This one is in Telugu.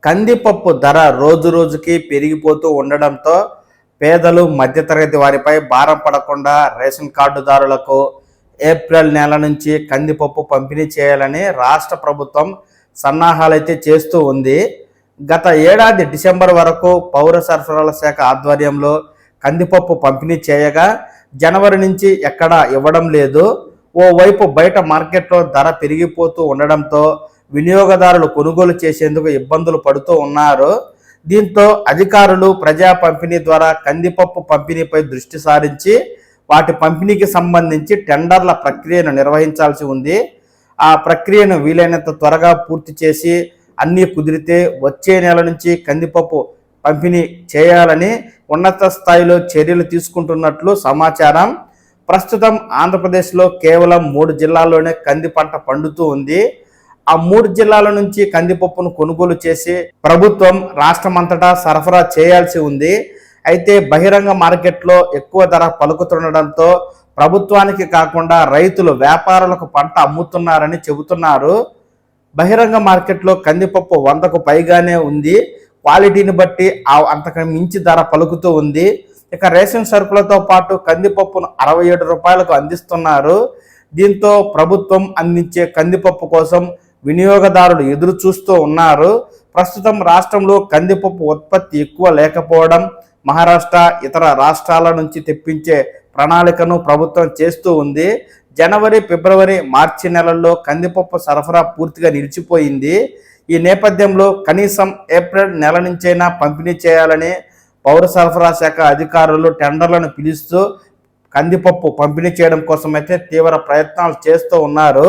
కందిపప్పు ధర రోజు రోజుకి పెరిగిపోతూ ఉండడంతో పేదలు మధ్యతరగతి వారిపై భారం పడకుండా రేషన్ కార్డుదారులకు ఏప్రిల్ నెల నుంచి కందిపప్పు పంపిణీ చేయాలని రాష్ట్ర ప్రభుత్వం సన్నాహాలైతే చేస్తూ ఉంది. గత ఏడాది డిసెంబర్ వరకు పౌర సరఫరాల శాఖ ఆధ్వర్యంలో కందిపప్పు పంపిణీ చేయగా జనవరి నుంచి ఎక్కడా ఇవ్వడం లేదు. ఓవైపు బయట మార్కెట్లో ధర పెరిగిపోతూ ఉండడంతో వినియోగదారులు కొనుగోలు చేసేందుకు ఇబ్బందులు పడుతూ ఉన్నారు. దీంతో అధికారులు ప్రజా పంపిణీ ద్వారా కందిపప్పు పంపిణీపై దృష్టి సారించి వాటి పంపిణీకి సంబంధించి టెండర్ల ప్రక్రియను నిర్వహించాల్సి ఉంది. ఆ ప్రక్రియను వీలైనంత త్వరగా పూర్తి చేసి అన్నీ కుదిరితే వచ్చే నెల నుంచి కందిపప్పు పంపిణీ చేయాలని ఉన్నత స్థాయిలో చర్యలు తీసుకుంటున్నట్లు సమాచారం. ప్రస్తుతం ఆంధ్రప్రదేశ్లో కేవలం 3 జిల్లాల్లోనే కంది పంట పండుతూ ఉంది. ఆ 3 జిల్లాల నుంచి కందిపప్పును కొనుగోలు చేసి ప్రభుత్వం రాష్ట్రమంతటా సరఫరా చేయాల్సి ఉంది. అయితే బహిరంగ మార్కెట్లో ఎక్కువ ధర పలుకుతుండడంతో ప్రభుత్వానికి కాకుండా రైతులు వ్యాపారులకు పంట అమ్ముతున్నారని చెబుతున్నారు. బహిరంగ మార్కెట్లో కందిపప్పు 100కు పైగానే ఉంది. క్వాలిటీని బట్టి అంతకు మించి ధర పలుకుతూ ఉంది. ఇక రేషన్ సరుకులతో పాటు కందిపప్పును 67 రూపాయలకు అందిస్తున్నారు. దీంతో ప్రభుత్వం అందించే కందిపప్పు కోసం వినియోగదారులు ఎదురు చూస్తూ ఉన్నారు. ప్రస్తుతం రాష్ట్రంలో కందిపప్పు ఉత్పత్తి ఎక్కువ లేకపోవడం, మహారాష్ట్ర ఇతర రాష్ట్రాల నుంచి తెప్పించే ప్రణాళికను ప్రభుత్వం చేస్తూ ఉంది. జనవరి, ఫిబ్రవరి, మార్చి నెలల్లో కందిపప్పు సరఫరా పూర్తిగా నిలిచిపోయింది. ఈ నేపథ్యంలో కనీసం ఏప్రిల్ నెల నుంచైనా పంపిణీ చేయాలని పౌర సరఫరా శాఖ అధికారులు టెండర్లను పిలుస్తూ కందిపప్పు పంపిణీ చేయడం కోసం అయితే తీవ్ర ప్రయత్నాలు చేస్తూ ఉన్నారు.